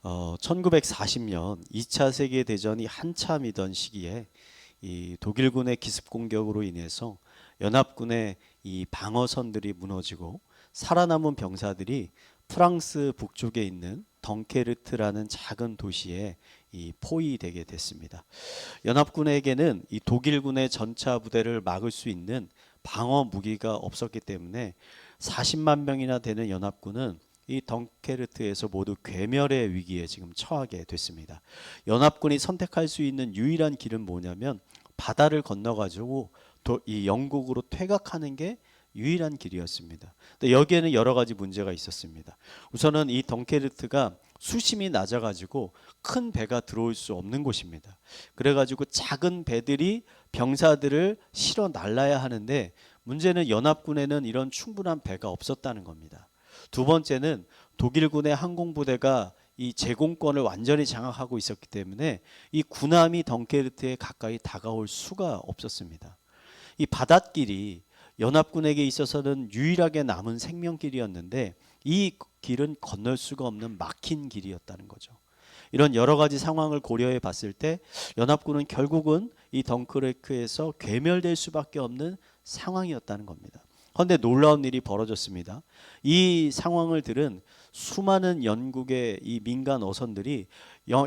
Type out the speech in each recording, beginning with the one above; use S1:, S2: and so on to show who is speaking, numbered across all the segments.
S1: 1940년 2차 세계대전이 한참이던 시기에 이 독일군의 기습 공격으로 인해서 연합군의 이 방어선들이 무너지고 살아남은 병사들이 프랑스 북쪽에 있는 덩케르트라는 작은 도시에 이 포위되게 됐습니다. 연합군에게는 이 독일군의 전차 부대를 막을 수 있는 방어 무기가 없었기 때문에 40만 명이나 되는 연합군은 이 덩케르트에서 모두 괴멸의 위기에 지금 처하게 됐습니다. 연합군이 선택할 수 있는 유일한 길은 뭐냐면 바다를 건너가지고 이 영국으로 퇴각하는 게 유일한 길이었습니다. 근데 여기에는 여러 가지 문제가 있었습니다. 우선은 이 덩케르트가 수심이 낮아가지고 큰 배가 들어올 수 없는 곳입니다. 그래가지고 작은 배들이 병사들을 실어 날라야 하는데 문제는 연합군에는 이런 충분한 배가 없었다는 겁니다. 두 번째는 독일군의 항공부대가 이 제공권을 완전히 장악하고 있었기 때문에 이 군함이 덩케르트에 가까이 다가올 수가 없었습니다. 이 바닷길이 연합군에게 있어서는 유일하게 남은 생명길이었는데 이 길은 건널 수가 없는 막힌 길이었다는 거죠. 이런 여러 가지 상황을 고려해 봤을 때 연합군은 결국은 이 덩크레크에서 괴멸될 수밖에 없는 상황이었다는 겁니다. 그런데 놀라운 일이 벌어졌습니다. 이 상황을 들은 수많은 영국의 이 민간 어선들이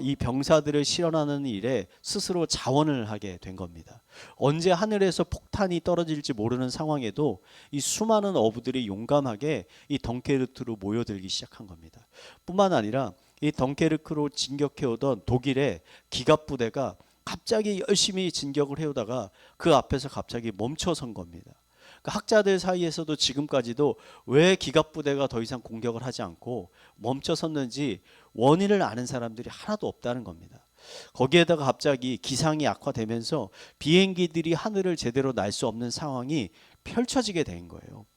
S1: 이 병사들을 실현하는 일에 스스로 자원을 하게 된 겁니다. 언제 하늘에서 폭탄이 떨어질지 모르는 상황에도 이 수많은 어부들이 용감하게 이 덩케르크로 모여들기 시작한 겁니다. 뿐만 아니라 이 덩케르크로 진격해오던 독일의 기갑부대가 갑자기 열심히 진격을 해오다가 그 앞에서 갑자기 멈춰선 겁니다. 그러니까 학자들 사이에서도 지금까지도 왜 기갑부대가 더 이상 공격을 하지 않고 멈춰섰는지 원인을 아는 사람들이 하나도 없다는 겁니다. 거기에다가 갑자기 기상이 악화되면서 비행기들이 하늘을 제대로 날 수 없는 상황이 펼쳐지게 된 거예요.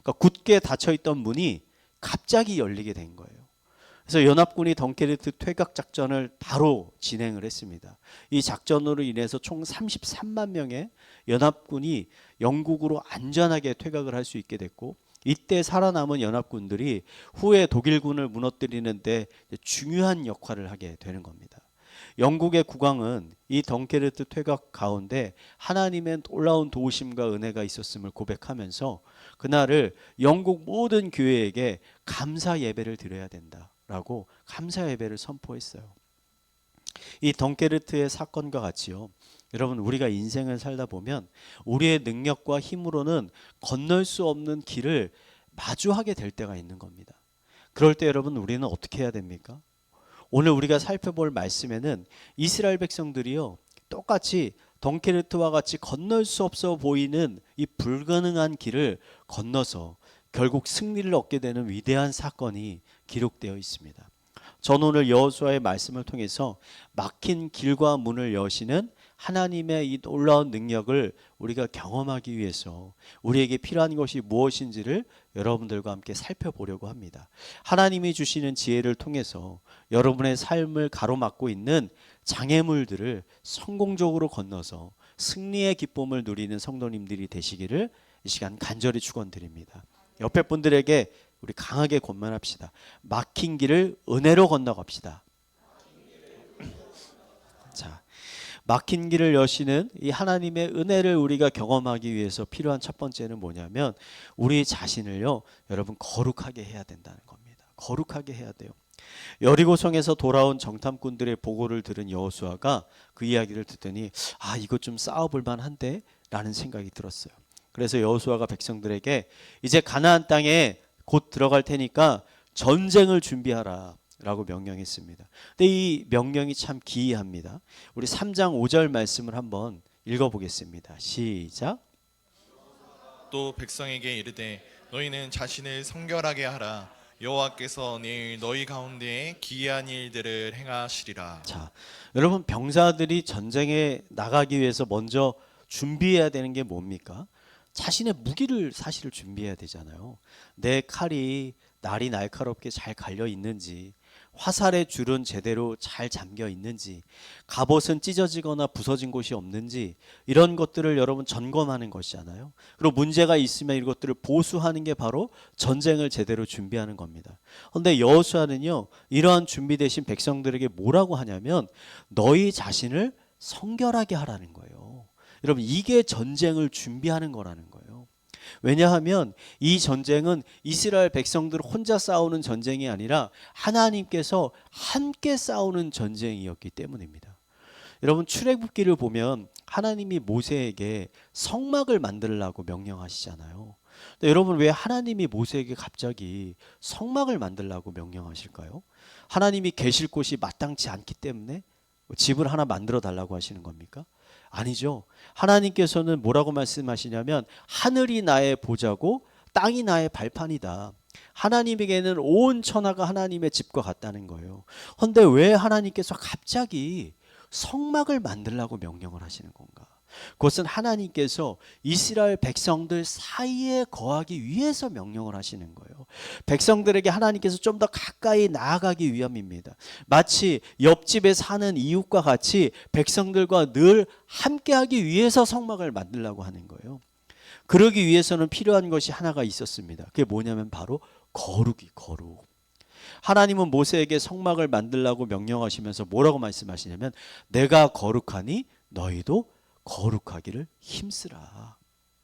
S1: 그러니까 굳게 닫혀있던 문이 갑자기 열리게 된 거예요. 그래서 연합군이 덩케르트 퇴각 작전을 바로 진행을 했습니다. 이 작전으로 인해서 총 33만 명의 연합군이 영국으로 안전하게 퇴각을 할 수 있게 됐고, 이때 살아남은 연합군들이 후에 독일군을 무너뜨리는 데 중요한 역할을 하게 되는 겁니다. 영국의 국왕은 이 덩케르트 퇴각 가운데 하나님의 놀라운 도우심과 은혜가 있었음을 고백하면서 그날을 영국 모든 교회에게 감사 예배를 드려야 된다라고 감사 예배를 선포했어요. 이 덩케르트의 사건과 같이요, 여러분, 우리가 인생을 살다 보면 우리의 능력과 힘으로는 건널 수 없는 길을 마주하게 될 때가 있는 겁니다. 그럴 때 여러분, 우리는 어떻게 해야 됩니까? 오늘 우리가 살펴볼 말씀에는 이스라엘 백성들이요, 똑같이 덩케르트와 같이 건널 수 없어 보이는 이 불가능한 길을 건너서 결국 승리를 얻게 되는 위대한 사건이 기록되어 있습니다. 저는 오늘 여호수아의 말씀을 통해서 막힌 길과 문을 여시는 하나님의 이 놀라운 능력을 우리가 경험하기 위해서 우리에게 필요한 것이 무엇인지를 여러분들과 함께 살펴보려고 합니다. 하나님이 주시는 지혜를 통해서 여러분의 삶을 가로막고 있는 장애물들을 성공적으로 건너서 승리의 기쁨을 누리는 성도님들이 되시기를 이 시간 간절히 축원드립니다. 옆에 분들에게 우리 강하게 권면합시다. 막힌 길을 은혜로 건너갑시다. 자, 막힌 길을 여시는 이 하나님의 은혜를 우리가 경험하기 위해서 필요한 첫 번째는 뭐냐면 우리 자신을요, 여러분, 거룩하게 해야 된다는 겁니다. 거룩하게 해야 돼요. 여리고성에서 돌아온 정탐꾼들의 보고를 들은 여호수아가 그 이야기를 듣더니 이거 좀 싸워볼 만한데 라는 생각이 들었어요. 그래서 여호수아가 백성들에게 이제 가나안 땅에 곧 들어갈 테니까 전쟁을 준비하라 라고 명령했습니다. 근데 이 명령이 참 기이합니다. 우리 3장 5절 말씀을 한번 읽어보겠습니다. 시작.
S2: 또 백성에게 이르되 너희는 자신을 성결하게 하라. 여호와께서 내일 너희 가운데에 기이한 일들을 행하시리라.
S1: 자, 여러분, 병사들이 전쟁에 나가기 위해서 먼저 준비해야 되는 게 뭡니까? 자신의 무기를 사실 준비해야 되잖아요. 내 칼이 날이 날카롭게 잘 갈려 있는지, 화살의 줄은 제대로 잘 잠겨 있는지, 갑옷은 찢어지거나 부서진 곳이 없는지, 이런 것들을 여러분 점검하는 것이잖아요. 그리고 문제가 있으면 이것들을 보수하는 게 바로 전쟁을 제대로 준비하는 겁니다. 그런데 여호수아는요, 이러한 준비되신 백성들에게 뭐라고 하냐면 너희 자신을 성결하게 하라는 거예요. 여러분, 이게 전쟁을 준비하는 거라는 거예요. 왜냐하면 이 전쟁은 이스라엘 백성들 혼자 싸우는 전쟁이 아니라 하나님께서 함께 싸우는 전쟁이었기 때문입니다. 여러분, 출애굽기를 보면 하나님이 모세에게 성막을 만들라고 명령하시잖아요. 근데 여러분, 왜 하나님이 모세에게 갑자기 성막을 만들라고 명령하실까요? 하나님이 계실 곳이 마땅치 않기 때문에 집을 하나 만들어 달라고 하시는 겁니까? 아니죠. 하나님께서는 뭐라고 말씀하시냐면 하늘이 나의 보좌고 땅이 나의 발판이다. 하나님에게는 온 천하가 하나님의 집과 같다는 거예요. 그런데 왜 하나님께서 갑자기 성막을 만들라고 명령을 하시는 건가? 그것은 하나님께서 이스라엘 백성들 사이에 거하기 위해서 명령을 하시는 거예요. 백성들에게 하나님께서 좀 더 가까이 나아가기 위함입니다. 마치 옆집에 사는 이웃과 같이 백성들과 늘 함께하기 위해서 성막을 만들라고 하는 거예요. 그러기 위해서는 필요한 것이 하나가 있었습니다. 그게 뭐냐면 바로 거룩. 하나님은 모세에게 성막을 만들라고 명령하시면서 뭐라고 말씀하시냐면 내가 거룩하니 너희도 거룩하기를 힘쓰라.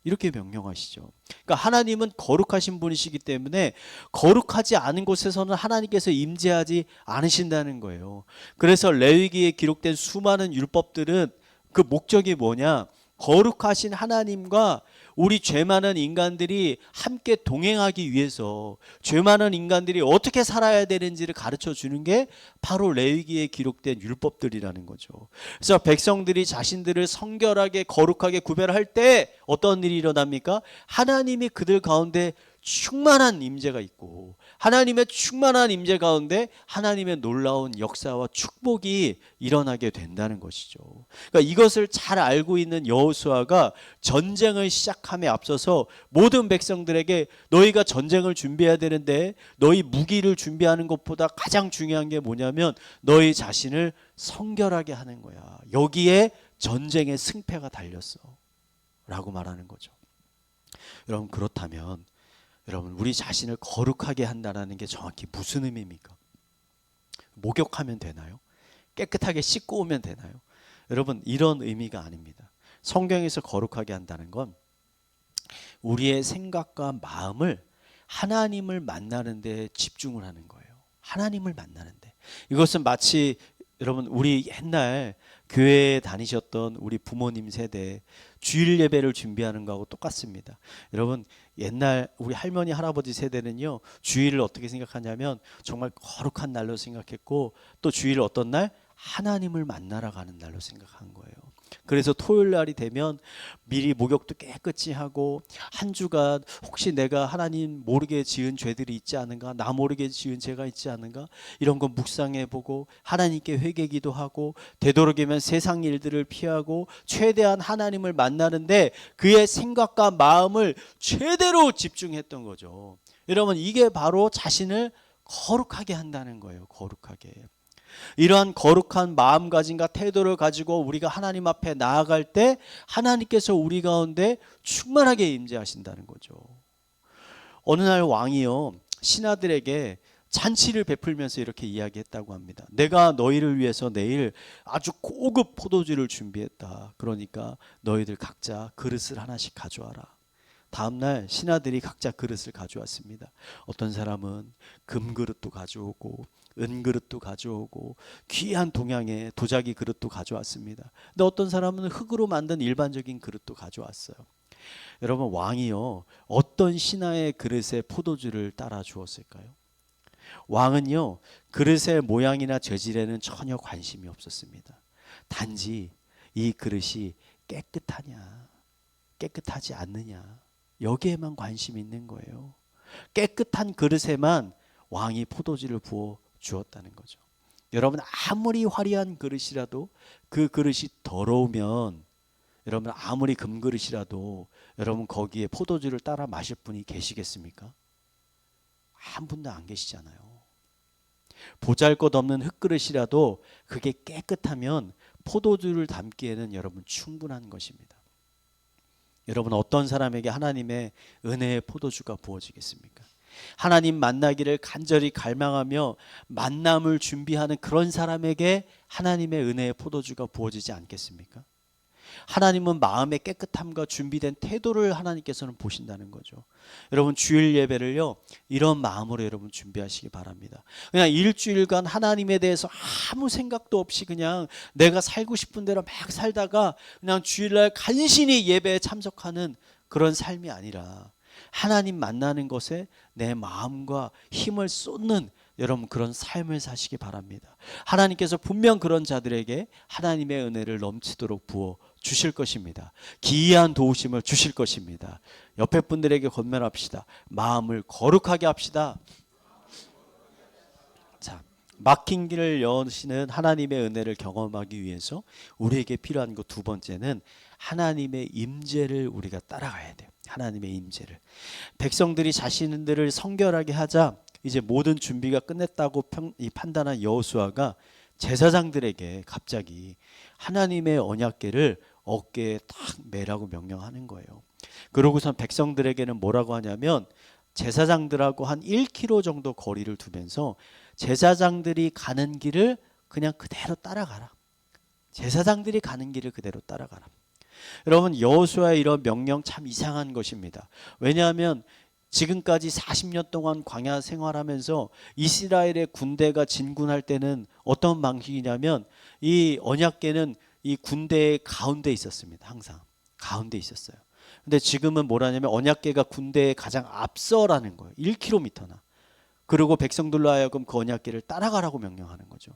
S1: 이렇게 명령하시죠. 그러니까 하나님은 거룩하신 분이시기 때문에 거룩하지 않은 곳에서는 하나님께서 임재하지 않으신다는 거예요. 그래서 레위기에 기록된 수많은 율법들은 그 목적이 뭐냐? 거룩하신 하나님과 우리 죄 많은 인간들이 함께 동행하기 위해서 죄 많은 인간들이 어떻게 살아야 되는지를 가르쳐 주는 게 바로 레위기에 기록된 율법들이라는 거죠. 그래서 백성들이 자신들을 성결하게 거룩하게 구별할 때 어떤 일이 일어납니까? 하나님이 그들 가운데 충만한 임재가 있고 하나님의 충만한 임재 가운데 하나님의 놀라운 역사와 축복이 일어나게 된다는 것이죠. 그러니까 이것을 잘 알고 있는 여호수아가 전쟁을 시작함에 앞서서 모든 백성들에게 너희가 전쟁을 준비해야 되는데 너희 무기를 준비하는 것보다 가장 중요한 게 뭐냐면 너희 자신을 성결하게 하는 거야. 여기에 전쟁의 승패가 달렸어 라고 말하는 거죠. 여러분, 그렇다면 여러분, 우리 자신을 거룩하게 한다는 게 정확히 무슨 의미입니까? 목욕하면 되나요? 깨끗하게 씻고 오면 되나요? 여러분, 이런 의미가 아닙니다. 성경에서 거룩하게 한다는 건 우리의 생각과 마음을 하나님을 만나는 데 집중을 하는 거예요. 하나님을 만나는 데. 이것은 마치 여러분, 우리 옛날 교회에 다니셨던 우리 부모님 세대 주일 예배를 준비하는 거하고 똑같습니다. 여러분, 옛날 우리 할머니 할아버지 세대는요, 주일을 어떻게 생각하냐면 정말 거룩한 날로 생각했고 또 주일을 어떤 날? 하나님을 만나러 가는 날로 생각한 거예요. 그래서 토요일 날이 되면 미리 목욕도 깨끗이 하고 한 주간 혹시 내가 하나님 모르게 지은 죄들이 있지 않은가, 나 모르게 지은 죄가 있지 않은가, 이런 거 묵상해보고 하나님께 회개기도 하고 되도록이면 세상 일들을 피하고 최대한 하나님을 만나는데 그의 생각과 마음을 최대로 집중했던 거죠. 여러분, 이게 바로 자신을 거룩하게 한다는 거예요. 거룩하게. 이러한 거룩한 마음가짐과 태도를 가지고 우리가 하나님 앞에 나아갈 때 하나님께서 우리 가운데 충만하게 임재하신다는 거죠. 어느 날 왕이요, 신하들에게 잔치를 베풀면서 이렇게 이야기했다고 합니다. 내가 너희를 위해서 내일 아주 고급 포도주를 준비했다. 그러니까 너희들 각자 그릇을 하나씩 가져와라. 다음날 신하들이 각자 그릇을 가져왔습니다. 어떤 사람은 금그릇도 가져오고 은그릇도 가져오고 귀한 동양의 도자기 그릇도 가져왔습니다. 근데 어떤 사람은 흙으로 만든 일반적인 그릇도 가져왔어요. 여러분, 왕이요, 어떤 신하의 그릇에 포도주를 따라 주었을까요? 왕은요, 그릇의 모양이나 재질에는 전혀 관심이 없었습니다. 단지 이 그릇이 깨끗하냐 깨끗하지 않느냐 여기에만 관심이 있는 거예요. 깨끗한 그릇에만 왕이 포도주를 부어 주었다는 거죠. 여러분, 아무리 화려한 그릇이라도 그 그릇이 더러우면, 여러분 아무리 금그릇이라도 여러분 거기에 포도주를 따라 마실 분이 계시겠습니까? 한 분도 안 계시잖아요. 보잘것없는 흙그릇이라도 그게 깨끗하면 포도주를 담기에는 여러분 충분한 것입니다. 여러분 어떤 사람에게 하나님의 은혜의 포도주가 부어지겠습니까? 하나님 만나기를 간절히 갈망하며 만남을 준비하는 그런 사람에게 하나님의 은혜의 포도주가 부어지지 않겠습니까? 하나님은 마음의 깨끗함과 준비된 태도를 하나님께서는 보신다는 거죠. 여러분 주일 예배를요 이런 마음으로 여러분 준비하시기 바랍니다. 그냥 일주일간 하나님에 대해서 아무 생각도 없이 그냥 내가 살고 싶은 대로 막 살다가 그냥 주일날 간신히 예배에 참석하는 그런 삶이 아니라 하나님 만나는 것에 내 마음과 힘을 쏟는 여러분 그런 삶을 사시기 바랍니다. 하나님께서 분명 그런 자들에게 하나님의 은혜를 넘치도록 부어 주실 것입니다. 기이한 도우심을 주실 것입니다. 옆에 분들에게 권면합시다. 마음을 거룩하게 합시다. 자, 막힌 길을 여시는 하나님의 은혜를 경험하기 위해서 우리에게 필요한 것 두 번째는 하나님의 임재를 우리가 따라가야 돼요. 하나님의 임재를. 백성들이 자신들을 성결하게 하자 이제 모든 준비가 끝냈다고 판단한 여호수아가 제사장들에게 갑자기 하나님의 언약궤를 어깨에 딱 매라고 명령하는 거예요. 그러고선 백성들에게는 뭐라고 하냐면 제사장들하고 한 1km 정도 거리를 두면서 제사장들이 가는 길을 그냥 그대로 따라가라. 제사장들이 가는 길을 그대로 따라가라. 여러분 여호수아의 이런 명령 참 이상한 것입니다. 왜냐하면 지금까지 40년 동안 광야 생활하면서 이스라엘의 군대가 진군할 때는 어떤 방식이냐면 이 언약궤는 이 군대의 가운데 있었습니다. 항상 가운데 있었어요. 근데 지금은 뭐라냐면 언약궤가 군대의 가장 앞서라는 거예요. 1km나. 그리고 백성들로 하여금 그 언약궤를 따라가라고 명령하는 거죠.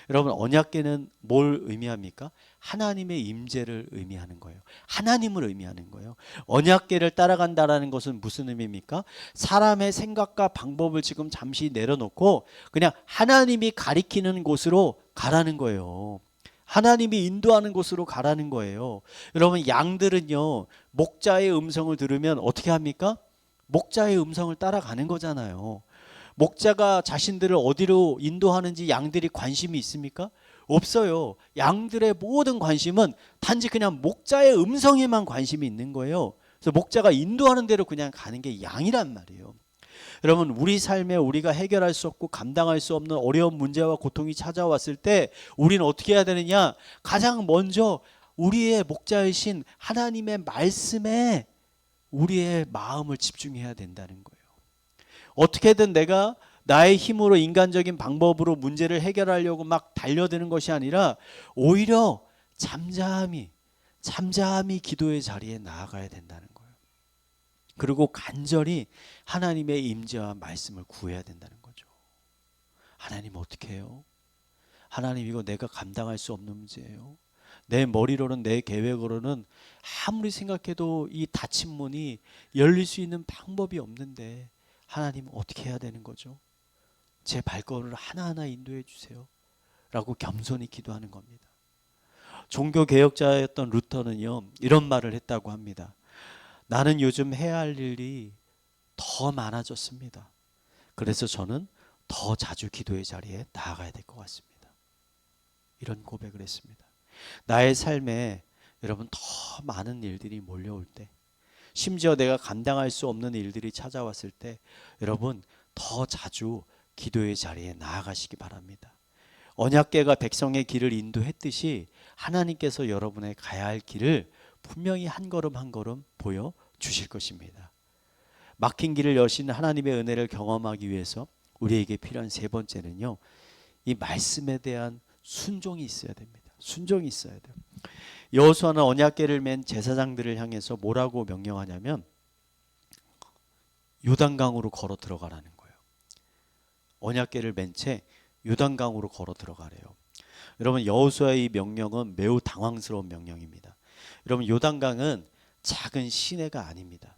S1: 여러분 언약궤는 뭘 의미합니까? 하나님의 임재를 의미하는 거예요. 하나님을 의미하는 거예요. 언약궤를 따라간다라는 것은 무슨 의미입니까? 사람의 생각과 방법을 지금 잠시 내려놓고 그냥 하나님이 가리키는 곳으로 가라는 거예요. 하나님이 인도하는 곳으로 가라는 거예요. 여러분 양들은요 목자의 음성을 들으면 어떻게 합니까? 목자의 음성을 따라가는 거잖아요. 목자가 자신들을 어디로 인도하는지 양들이 관심이 있습니까? 없어요. 양들의 모든 관심은 단지 그냥 목자의 음성에만 관심이 있는 거예요. 그래서 목자가 인도하는 대로 그냥 가는 게 양이란 말이에요. 여러분 우리 삶에 우리가 해결할 수 없고 감당할 수 없는 어려운 문제와 고통이 찾아왔을 때 우리는 어떻게 해야 되느냐? 가장 먼저 우리의 목자이신 하나님의 말씀에 우리의 마음을 집중해야 된다는 거예요. 어떻게든 내가 나의 힘으로 인간적인 방법으로 문제를 해결하려고 막 달려드는 것이 아니라 오히려 잠잠히 기도의 자리에 나아가야 된다는 거예요. 그리고 간절히 하나님의 임재와 말씀을 구해야 된다는 거죠. 하나님 어떻게 해요? 하나님 이거 내가 감당할 수 없는 문제예요. 내 머리로는 내 계획으로는 아무리 생각해도 이 닫힌 문이 열릴 수 있는 방법이 없는데 하나님 어떻게 해야 되는 거죠? 제 발걸음을 하나하나 인도해 주세요. 라고 겸손히 기도하는 겁니다. 종교개혁자였던 루터는요 이런 말을 했다고 합니다. 나는 요즘 해야 할 일이 더 많아졌습니다. 그래서 저는 더 자주 기도의 자리에 나아가야 될 것 같습니다. 이런 고백을 했습니다. 나의 삶에 여러분 더 많은 일들이 몰려올 때 심지어 내가 감당할 수 없는 일들이 찾아왔을 때 여러분 더 자주 기도의 자리에 나아가시기 바랍니다. 언약궤가 백성의 길을 인도했듯이 하나님께서 여러분의 가야 할 길을 분명히 한 걸음 한 걸음 보여주실 것입니다. 막힌 길을 여시는 하나님의 은혜를 경험하기 위해서 우리에게 필요한 세 번째는요 이 말씀에 대한 순종이 있어야 됩니다. 순종이 있어야 돼요. 여호수아는 언약궤를 맨 제사장들을 향해서 뭐라고 명령하냐면 요단강으로 걸어 들어가라는 거예요. 언약궤를 맨 채 요단강으로 걸어 들어가래요. 여러분 여호수아의 이 명령은 매우 당황스러운 명령입니다. 여러분 요단강은 작은 시내가 아닙니다.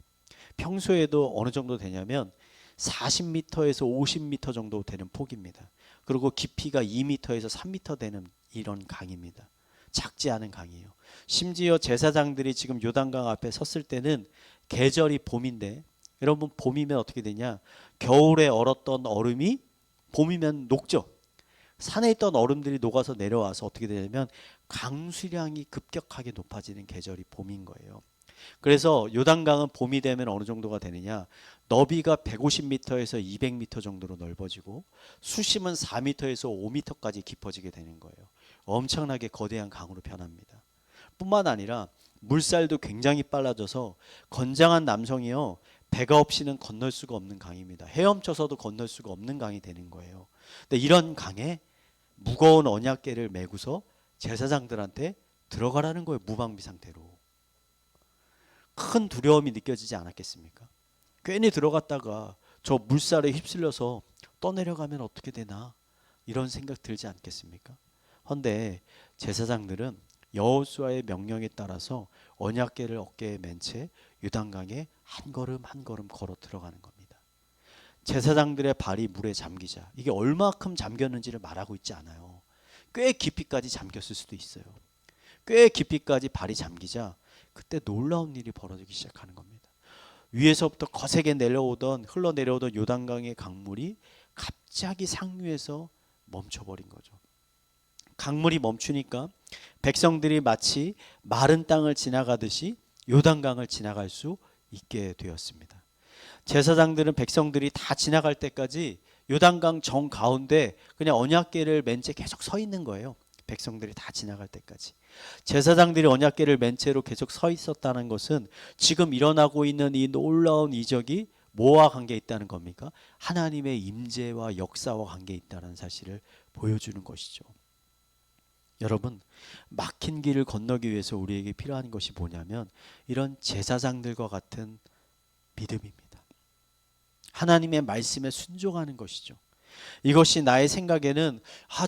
S1: 평소에도 어느 정도 되냐면 40m에서 50m 정도 되는 폭입니다. 그리고 깊이가 2m에서 3m 되는 이런 강입니다. 작지 않은 강이에요. 심지어 제사장들이 지금 요단강 앞에 섰을 때는 계절이 봄인데 여러분 봄이면 어떻게 되냐? 겨울에 얼었던 얼음이 봄이면 녹죠. 산에 있던 얼음들이 녹아서 내려와서 어떻게 되냐면 강수량이 급격하게 높아지는 계절이 봄인 거예요. 그래서 요단강은 봄이 되면 어느 정도가 되느냐, 너비가 150m에서 200m 정도로 넓어지고 수심은 4m에서 5m까지 깊어지게 되는 거예요. 엄청나게 거대한 강으로 변합니다. 뿐만 아니라 물살도 굉장히 빨라져서 건장한 남성이요, 배가 없이는 건널 수가 없는 강입니다. 헤엄쳐서도 건널 수가 없는 강이 되는 거예요. 근데 이런 강에 무거운 언약궤를 메고서 제사장들한테 들어가라는 거예요. 무방비 상태로. 큰 두려움이 느껴지지 않았겠습니까? 괜히 들어갔다가 저 물살에 휩쓸려서 떠내려가면 어떻게 되나, 이런 생각 들지 않겠습니까? 헌데 제사장들은 여호수아의 명령에 따라서 언약궤를 어깨에 맨 채 요단강에 한 걸음 한 걸음 걸어 들어가는 겁니다. 제사장들의 발이 물에 잠기자, 이게 얼마큼 잠겼는지를 말하고 있지 않아요. 꽤 깊이까지 잠겼을 수도 있어요. 꽤 깊이까지 발이 잠기자 그때 놀라운 일이 벌어지기 시작하는 겁니다. 위에서부터 거세게 흘러내려오던 요단강의 강물이 갑자기 상류에서 멈춰버린 거죠. 강물이 멈추니까 백성들이 마치 마른 땅을 지나가듯이 요단강을 지나갈 수 있게 되었습니다. 제사장들은 백성들이 다 지나갈 때까지 요단강 정 가운데 그냥 언약궤를 맨 채 계속 서 있는 거예요. 백성들이 다 지나갈 때까지. 제사장들이 언약궤를 맨 채로 계속 서 있었다는 것은 지금 일어나고 있는 이 놀라운 이적이 뭐와 관계에 있다는 겁니까? 하나님의 임재와 역사와 관계에 있다는 사실을 보여주는 것이죠. 여러분, 막힌 길을 건너기 위해서 우리에게 필요한 것이 뭐냐면 이런 제사장들과 같은 믿음입니다. 하나님의 말씀에 순종하는 것이죠. 이것이 나의 생각에는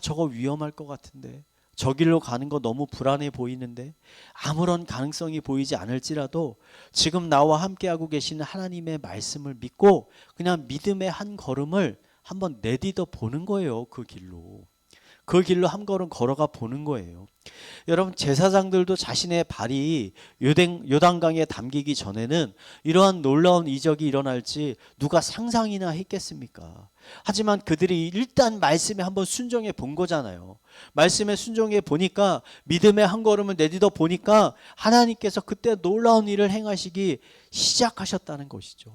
S1: 저거 위험할 것 같은데, 저 길로 가는 거 너무 불안해 보이는데, 아무런 가능성이 보이지 않을지라도 지금 나와 함께하고 계시는 하나님의 말씀을 믿고 그냥 믿음의 한 걸음을 한번 내디뎌 보는 거예요. 그 길로 한 걸음 걸어가 보는 거예요. 여러분, 제사장들도 자신의 발이 요단강에 담기기 전에는 이러한 놀라운 이적이 일어날지 누가 상상이나 했겠습니까? 하지만 그들이 일단 말씀에 한번 순종해 본 거잖아요. 말씀에 순종해 보니까, 믿음의 한 걸음을 내딛어 보니까 하나님께서 그때 놀라운 일을 행하시기 시작하셨다는 것이죠.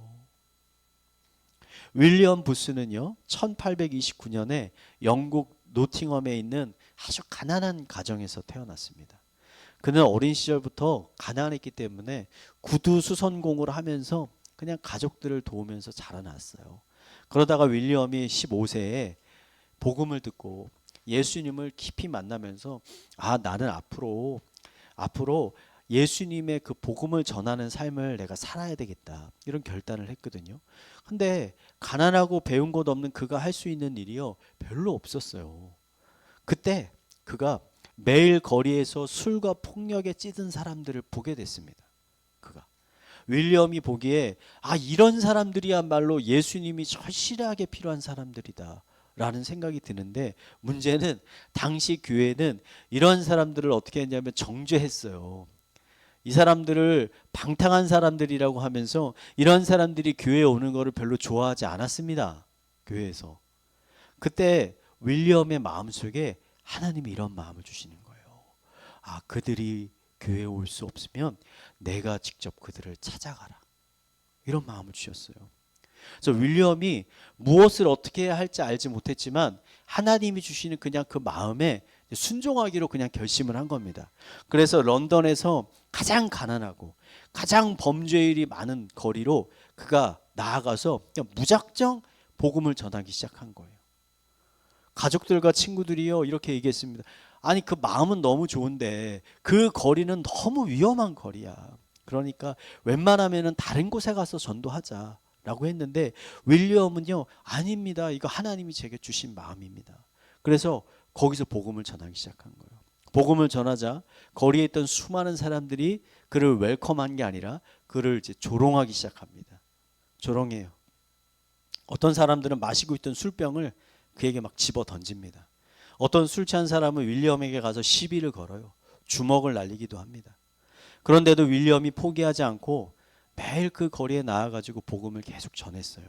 S1: 윌리엄 부스는요, 1829년에 영국 노팅엄에 있는 아주 가난한 가정에서 태어났습니다. 그는 어린 시절부터 가난했기 때문에 구두 수선공을 하면서 그냥 가족들을 도우면서 자라났어요. 그러다가 윌리엄이 15세에 복음을 듣고 예수님을 깊이 만나면서 나는 앞으로 예수님의 그 복음을 전하는 삶을 내가 살아야 되겠다, 이런 결단을 했거든요. 근데 가난하고 배운 것 없는 그가 할 수 있는 일이요, 별로 없었어요. 그때 그가 매일 거리에서 술과 폭력에 찌든 사람들을 보게 됐습니다. 윌리엄이 보기에 이런 사람들이야말로 예수님이 절실하게 필요한 사람들이다 라는 생각이 드는데, 문제는 당시 교회는 이런 사람들을 어떻게 했냐면 정죄했어요. 이 사람들을 방탕한 사람들이라고 하면서 이런 사람들이 교회에 오는 것을 별로 좋아하지 않았습니다. 교회에서. 그때 윌리엄의 마음속에 하나님이 이런 마음을 주시는 거예요. 그들이 교회에 올 수 없으면 내가 직접 그들을 찾아가라, 이런 마음을 주셨어요. 그래서 윌리엄이 무엇을 어떻게 해야 할지 알지 못했지만 하나님이 주시는 그냥 그 마음에 순종하기로 그냥 결심을 한 겁니다. 그래서 런던에서 가장 가난하고 가장 범죄율이 많은 거리로 그가 나아가서 그냥 무작정 복음을 전하기 시작한 거예요. 가족들과 친구들이요, 이렇게 얘기했습니다. 그 마음은 너무 좋은데 그 거리는 너무 위험한 거리야. 그러니까 웬만하면은 다른 곳에 가서 전도하자 라고 했는데, 윌리엄은요, 아닙니다, 이거 하나님이 제게 주신 마음입니다. 그래서 거기서 복음을 전하기 시작한 거예요. 복음을 전하자 거리에 있던 수많은 사람들이 그를 웰컴한 게 아니라 그를 이제 조롱하기 시작합니다. 조롱해요. 어떤 사람들은 마시고 있던 술병을 그에게 막 집어 던집니다. 어떤 술 취한 사람은 윌리엄에게 가서 시비를 걸어요. 주먹을 날리기도 합니다. 그런데도 윌리엄이 포기하지 않고 매일 그 거리에 나와가지고 복음을 계속 전했어요.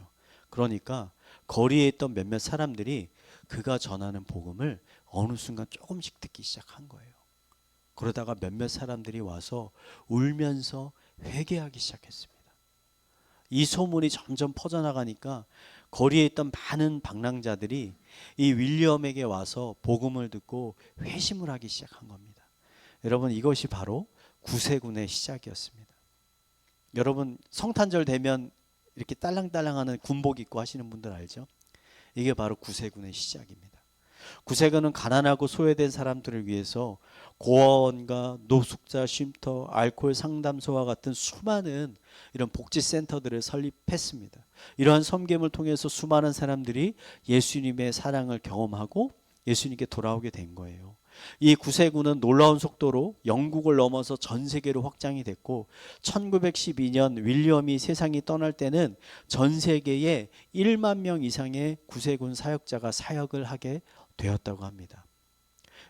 S1: 그러니까 거리에 있던 몇몇 사람들이 그가 전하는 복음을 어느 순간 조금씩 듣기 시작한 거예요. 그러다가 몇몇 사람들이 와서 울면서 회개하기 시작했습니다. 이 소문이 점점 퍼져나가니까 거리에 있던 많은 방랑자들이 이 윌리엄에게 와서 복음을 듣고 회심을 하기 시작한 겁니다. 여러분, 이것이 바로 구세군의 시작이었습니다. 여러분, 성탄절 되면 이렇게 딸랑딸랑하는 군복 입고 하시는 분들 알죠? 이게 바로 구세군의 시작입니다. 구세군은 가난하고 소외된 사람들을 위해서 고아원과 노숙자 쉼터, 알코올 상담소와 같은 수많은 이런 복지센터들을 설립했습니다. 이러한 섬김을 통해서 수많은 사람들이 예수님의 사랑을 경험하고 예수님께 돌아오게 된 거예요. 이 구세군은 놀라운 속도로 영국을 넘어서 전 세계로 확장이 됐고 1912년 윌리엄이 세상이 떠날 때는 전 세계에 1만 명 이상의 구세군 사역자가 사역을 하게 되었다고 합니다.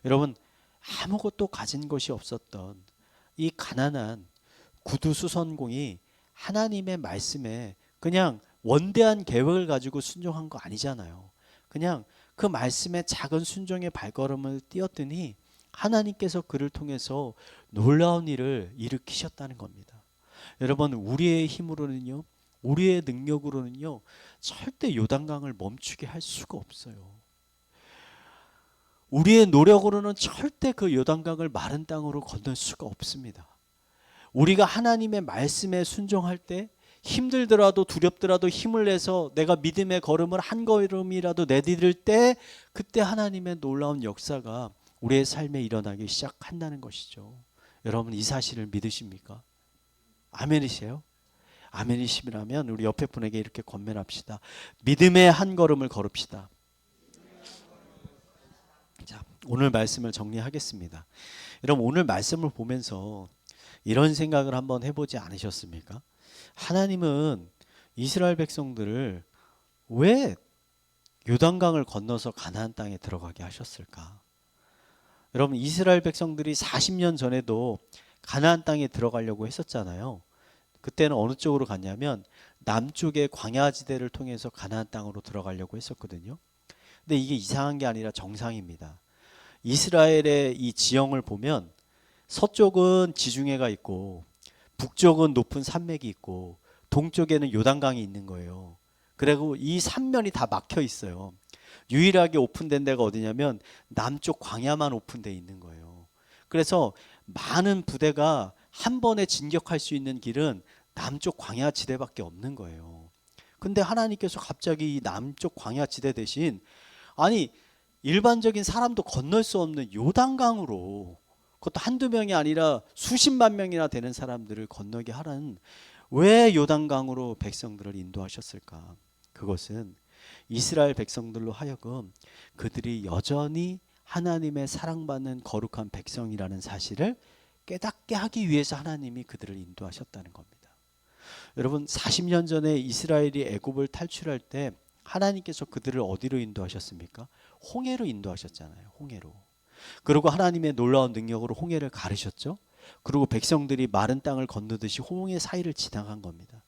S1: 여러분, 아무것도 가진 것이 없었던 이 가난한 구두수선공이 하나님의 말씀에 그냥 원대한 계획을 가지고 순종한 거 아니잖아요. 그냥 그 말씀에 작은 순종의 발걸음을 띄었더니 하나님께서 그를 통해서 놀라운 일을 일으키셨다는 겁니다. 여러분, 우리의 힘으로는요, 우리의 능력으로는요, 절대 요단강을 멈추게 할 수가 없어요. 우리의 노력으로는 절대 그 요단강을 마른 땅으로 건널 수가 없습니다. 우리가 하나님의 말씀에 순종할 때 힘들더라도 두렵더라도 힘을 내서 내가 믿음의 걸음을 한 걸음이라도 내디딜 때 그때 하나님의 놀라운 역사가 우리의 삶에 일어나기 시작한다는 것이죠. 여러분, 이 사실을 믿으십니까? 아멘이세요? 아멘이시라면 우리 옆에 분에게 이렇게 권면합시다. 믿음의 한 걸음을 걸읍시다. 자, 오늘 말씀을 정리하겠습니다. 여러분, 오늘 말씀을 보면서 이런 생각을 한번 해보지 않으셨습니까? 하나님은 이스라엘 백성들을 왜 요단강을 건너서 가나안 땅에 들어가게 하셨을까? 여러분, 이스라엘 백성들이 40년 전에도 가나안 땅에 들어가려고 했었잖아요. 그때는 어느 쪽으로 갔냐면 남쪽의 광야지대를 통해서 가나안 땅으로 들어가려고 했었거든요. 근데 이게 이상한 게 아니라 정상입니다. 이스라엘의 이 지형을 보면 서쪽은 지중해가 있고 북쪽은 높은 산맥이 있고 동쪽에는 요단강이 있는 거예요. 그리고 이 삼면이 다 막혀 있어요. 유일하게 오픈된 데가 어디냐면 남쪽 광야만 오픈되어 있는 거예요. 그래서 많은 부대가 한 번에 진격할 수 있는 길은 남쪽 광야 지대밖에 없는 거예요. 근데 하나님께서 갑자기 이 남쪽 광야 지대 대신 아니 일반적인 사람도 건널 수 없는 요단강으로, 그것도 한두 명이 아니라 수십만 명이나 되는 사람들을 건너게 하라는, 왜 요단강으로 백성들을 인도하셨을까? 그것은 이스라엘 백성들로 하여금 그들이 여전히 하나님의 사랑받는 거룩한 백성이라는 사실을 깨닫게 하기 위해서 하나님이 그들을 인도하셨다는 겁니다. 여러분, 40년 전에 이스라엘이 애굽을 탈출할 때 하나님께서 그들을 어디로 인도하셨습니까? 홍해로 인도하셨잖아요. 홍해로. 그리고 하나님의 놀라운 능력으로 홍해를 가르셨죠. 그리고 백성들이 마른 땅을 건너듯이 홍해 사이를 지나간 겁니다.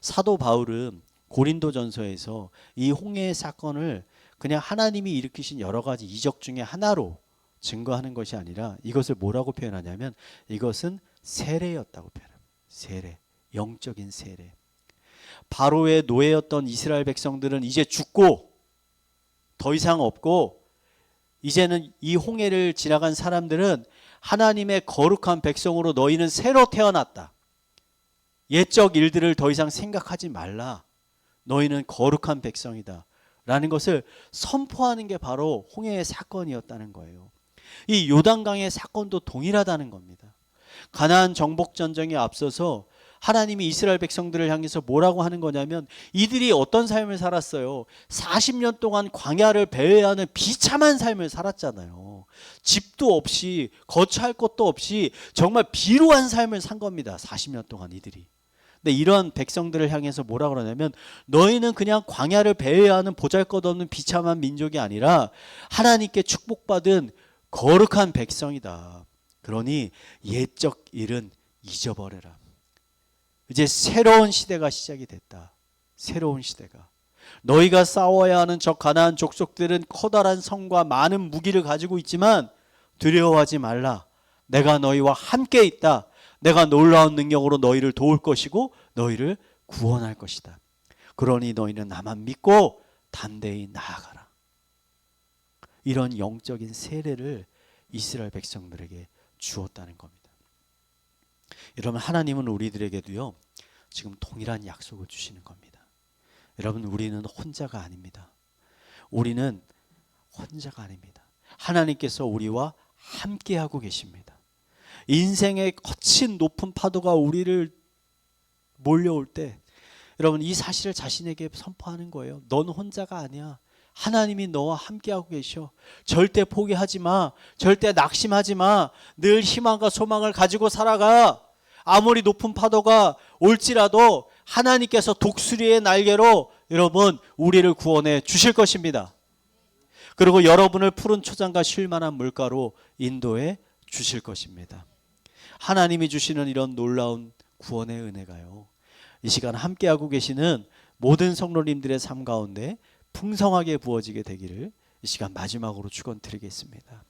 S1: 사도 바울은 고린도전서에서 이 홍해의 사건을 그냥 하나님이 일으키신 여러 가지 이적 중에 하나로 증거하는 것이 아니라 이것을 뭐라고 표현하냐면 이것은 세례였다고 표현합니다. 세례, 영적인 세례. 바로의 노예였던 이스라엘 백성들은 이제 죽고 더 이상 없고, 이제는 이 홍해를 지나간 사람들은 하나님의 거룩한 백성으로 너희는 새로 태어났다. 옛적 일들을 더 이상 생각하지 말라. 너희는 거룩한 백성이다. 라는 것을 선포하는 게 바로 홍해의 사건이었다는 거예요. 이 요단강의 사건도 동일하다는 겁니다. 가나안 정복 전쟁에 앞서서 하나님이 이스라엘 백성들을 향해서 뭐라고 하는 거냐면 이들이 어떤 삶을 살았어요? 40년 동안 광야를 배회하는 비참한 삶을 살았잖아요. 집도 없이 거처할 것도 없이 정말 비루한 삶을 산 겁니다. 40년 동안 이들이. 근데 이런 백성들을 향해서 뭐라 그러냐면 너희는 그냥 광야를 배회하는 보잘것없는 비참한 민족이 아니라 하나님께 축복받은 거룩한 백성이다. 그러니 옛적 일은 잊어버려라. 이제 새로운 시대가 시작이 됐다. 새로운 시대가. 너희가 싸워야 하는 저 가나안 족속들은 커다란 성과 많은 무기를 가지고 있지만 두려워하지 말라. 내가 너희와 함께 있다. 내가 놀라운 능력으로 너희를 도울 것이고 너희를 구원할 것이다. 그러니 너희는 나만 믿고 담대히 나아가라. 이런 영적인 세례를 이스라엘 백성들에게 주었다는 겁니다. 여러분, 하나님은 우리들에게도요, 지금 동일한 약속을 주시는 겁니다. 여러분, 우리는 혼자가 아닙니다. 우리는 혼자가 아닙니다. 하나님께서 우리와 함께하고 계십니다. 인생의 거친 높은 파도가 우리를 몰려올 때 여러분, 이 사실을 자신에게 선포하는 거예요. 넌 혼자가 아니야. 하나님이 너와 함께하고 계셔. 절대 포기하지 마. 절대 낙심하지 마. 늘 희망과 소망을 가지고 살아가. 아무리 높은 파도가 올지라도 하나님께서 독수리의 날개로 여러분 우리를 구원해 주실 것입니다. 그리고 여러분을 푸른 초장과 쉴 만한 물가로 인도해 주실 것입니다. 하나님이 주시는 이런 놀라운 구원의 은혜가요, 이 시간 함께하고 계시는 모든 성도님들의 삶 가운데 풍성하게 부어지게 되기를 이 시간 마지막으로 축원드리겠습니다.